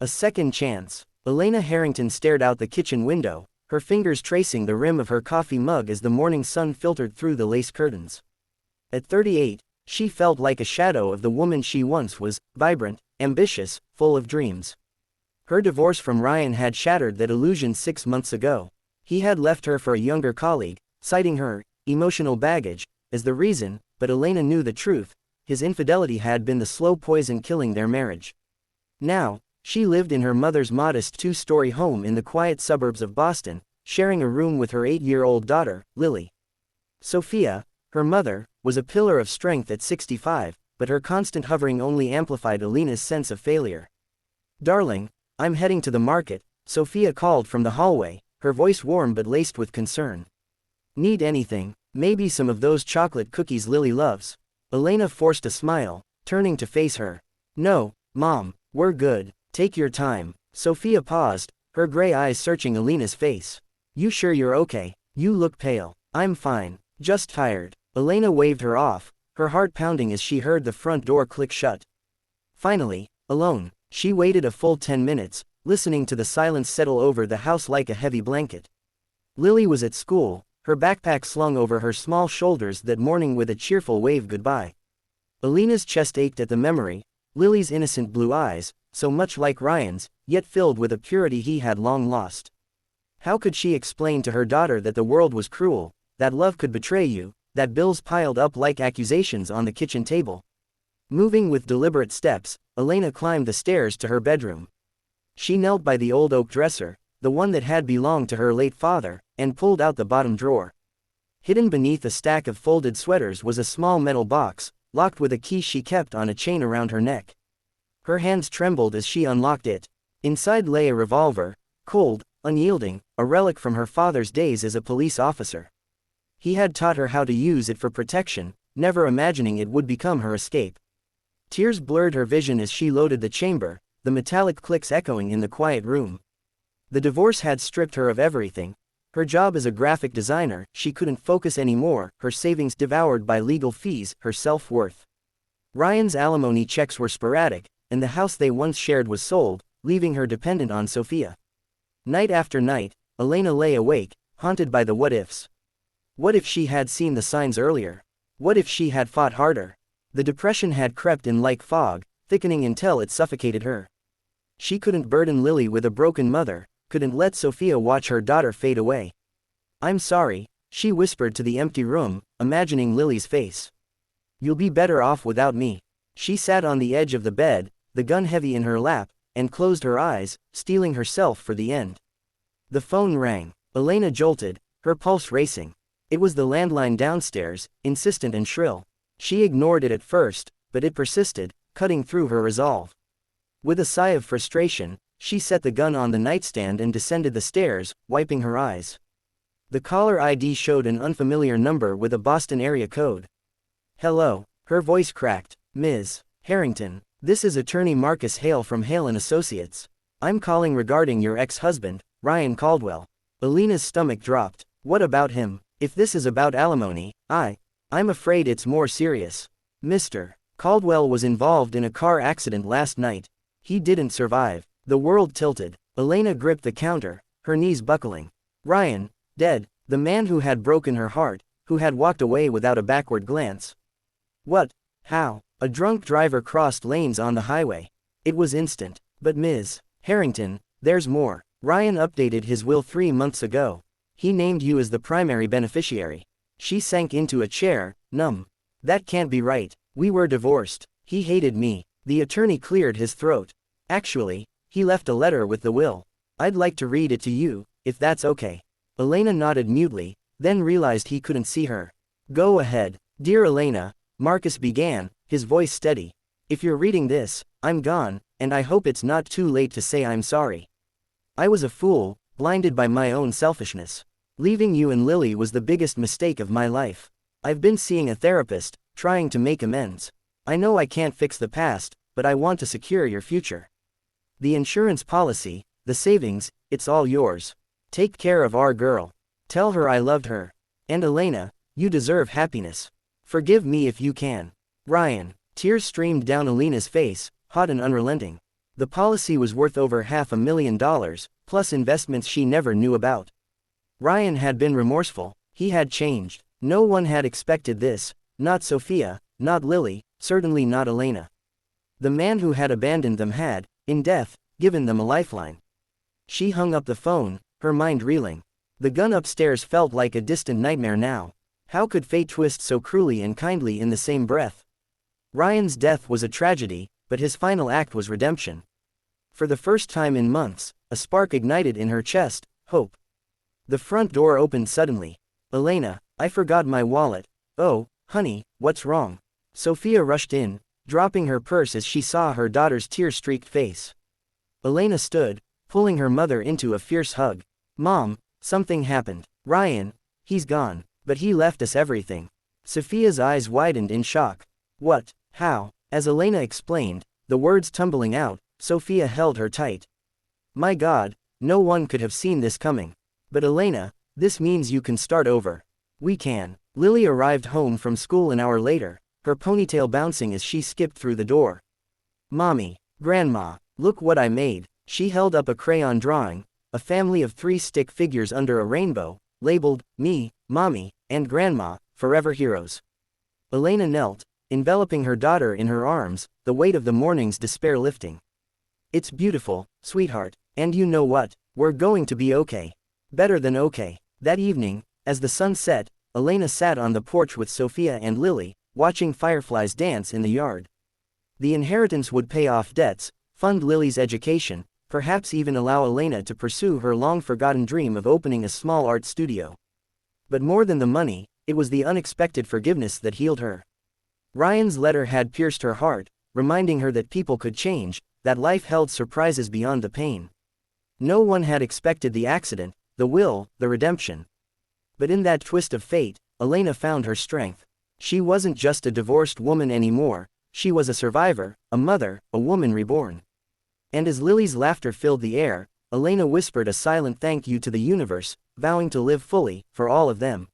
A second chance. Elena Harrington stared out the kitchen window, her fingers tracing the rim of her coffee mug as the morning sun filtered through the lace curtains. At 38, she felt like a shadow of the woman she once was, vibrant, ambitious, full of dreams. Her divorce from Ryan had shattered that illusion 6 months ago. He had left her for a younger colleague, citing her emotional baggage as the reason, but Elena knew the truth. His infidelity had been the slow poison killing their marriage. Now, she lived in her mother's modest 2-story home in the quiet suburbs of Boston, sharing a room with her 8-year-old daughter, Lily. Sophia, her mother, was a pillar of strength at 65, but her constant hovering only amplified Elena's sense of failure. "Darling, I'm heading to the market," Sophia called from the hallway, her voice warm but laced with concern. "Need anything? Maybe some of those chocolate cookies Lily loves." Elena forced a smile, turning to face her. "No, Mom, we're good, take your time." Sophia paused, her gray eyes searching Elena's face. "You sure you're okay? You look pale." "I'm fine, just tired." Elena waved her off, her heart pounding as she heard the front door click shut. Finally, alone, she waited a full 10 minutes, listening to the silence settle over the house like a heavy blanket. Lily was at school, her backpack slung over her small shoulders that morning with a cheerful wave goodbye. Elena's chest ached at the memory, Lily's innocent blue eyes, so much like Ryan's, yet filled with a purity he had long lost. How could she explain to her daughter that the world was cruel, that love could betray you, that bills piled up like accusations on the kitchen table? Moving with deliberate steps, Elena climbed the stairs to her bedroom. She knelt by the old oak dresser, the one that had belonged to her late father, and pulled out the bottom drawer. Hidden beneath a stack of folded sweaters was a small metal box, locked with a key she kept on a chain around her neck. Her hands trembled as she unlocked it. Inside lay a revolver, cold, unyielding, a relic from her father's days as a police officer. He had taught her how to use it for protection, never imagining it would become her escape. Tears blurred her vision as she loaded the chamber, the metallic clicks echoing in the quiet room. The divorce had stripped her of everything. Her job as a graphic designer, she couldn't focus anymore, her savings devoured by legal fees, her self-worth. Ryan's alimony checks were sporadic, and the house they once shared was sold, leaving her dependent on Sophia. Night after night, Elena lay awake, haunted by the what-ifs. What if she had seen the signs earlier? What if she had fought harder? The depression had crept in like fog, thickening until it suffocated her. She couldn't burden Lily with a broken mother, couldn't let Sophia watch her daughter fade away. "I'm sorry," she whispered to the empty room, imagining Lily's face. "You'll be better off without me." She sat on the edge of the bed, the gun heavy in her lap, and closed her eyes, steeling herself for the end. The phone rang. Elena jolted, her pulse racing. It was the landline downstairs, insistent and shrill. She ignored it at first, but it persisted, cutting through her resolve. With a sigh of frustration, she set the gun on the nightstand and descended the stairs, wiping her eyes. The caller ID showed an unfamiliar number with a Boston area code. "Hello," her voice cracked. "Ms. Harrington, this is attorney Marcus Hale from Hale & Associates. I'm calling regarding your ex-husband, Ryan Caldwell." Elena's stomach dropped. "What about him? If this is about alimony, I'm afraid it's more serious. Mr. Caldwell was involved in a car accident last night. He didn't survive." The world tilted. Elena gripped the counter, her knees buckling. Ryan, dead, the man who had broken her heart, who had walked away without a backward glance. What? How? A drunk driver crossed lanes on the highway. It was instant. But Ms. Harrington, there's more. Ryan updated his will 3 months ago. He named you as the primary beneficiary. She sank into a chair, numb. "That can't be right. We were divorced. He hated me." The attorney cleared his throat. "Actually, he left a letter with the will. I'd like to read it to you, if that's okay." Elena nodded mutely, then realized he couldn't see her. "Go ahead." "Dear Elena," Marcus began, his voice steady. "If you're reading this, I'm gone, and I hope it's not too late to say I'm sorry. I was a fool, blinded by my own selfishness. Leaving you and Lily was the biggest mistake of my life. I've been seeing a therapist, trying to make amends. I know I can't fix the past, but I want to secure your future. The insurance policy, the savings, it's all yours. Take care of our girl. Tell her I loved her. And Elena, you deserve happiness. Forgive me if you can. Ryan." Tears streamed down Elena's face, hot and unrelenting. The policy was worth over $500,000, plus investments she never knew about. Ryan had been remorseful, he had changed. No one had expected this, not Sophia, not Lily, certainly not Elena. The man who had abandoned them had, in death, given them a lifeline. She hung up the phone, her mind reeling. The gun upstairs felt like a distant nightmare now. How could fate twist so cruelly and kindly in the same breath? Ryan's death was a tragedy, but his final act was redemption. For the first time in months, a spark ignited in her chest, hope. The front door opened suddenly. Elena, I forgot my wallet. Oh, honey, what's wrong? Sophia rushed in, dropping her purse as she saw her daughter's tear-streaked face. Elena stood, pulling her mother into a fierce hug. Mom, something happened. Ryan, he's gone, but he left us everything. Sophia's eyes widened in shock. What? How? As Elena explained, the words tumbling out, Sophia held her tight. My God, no one could have seen this coming. But Elena, this means you can start over. We can. Lily arrived home from school an hour later, her ponytail bouncing as she skipped through the door. Mommy, Grandma, look what I made. She held up a crayon drawing, a family of 3 stick figures under a rainbow, labeled, Me, Mommy, and Grandma, Forever Heroes. Elena knelt, enveloping her daughter in her arms, the weight of the morning's despair lifting. It's beautiful, sweetheart, and you know what? We're going to be okay. Better than okay. That evening, as the sun set, Elena sat on the porch with Sophia and Lily, watching fireflies dance in the yard. The inheritance would pay off debts, fund Lily's education, perhaps even allow Elena to pursue her long-forgotten dream of opening a small art studio. But more than the money, it was the unexpected forgiveness that healed her. Ryan's letter had pierced her heart, reminding her that people could change, that life held surprises beyond the pain. No one had expected the accident, the will, the redemption. But in that twist of fate, Elena found her strength. She wasn't just a divorced woman anymore, she was a survivor, a mother, a woman reborn. And as Lily's laughter filled the air, Elena whispered a silent thank you to the universe, vowing to live fully, for all of them.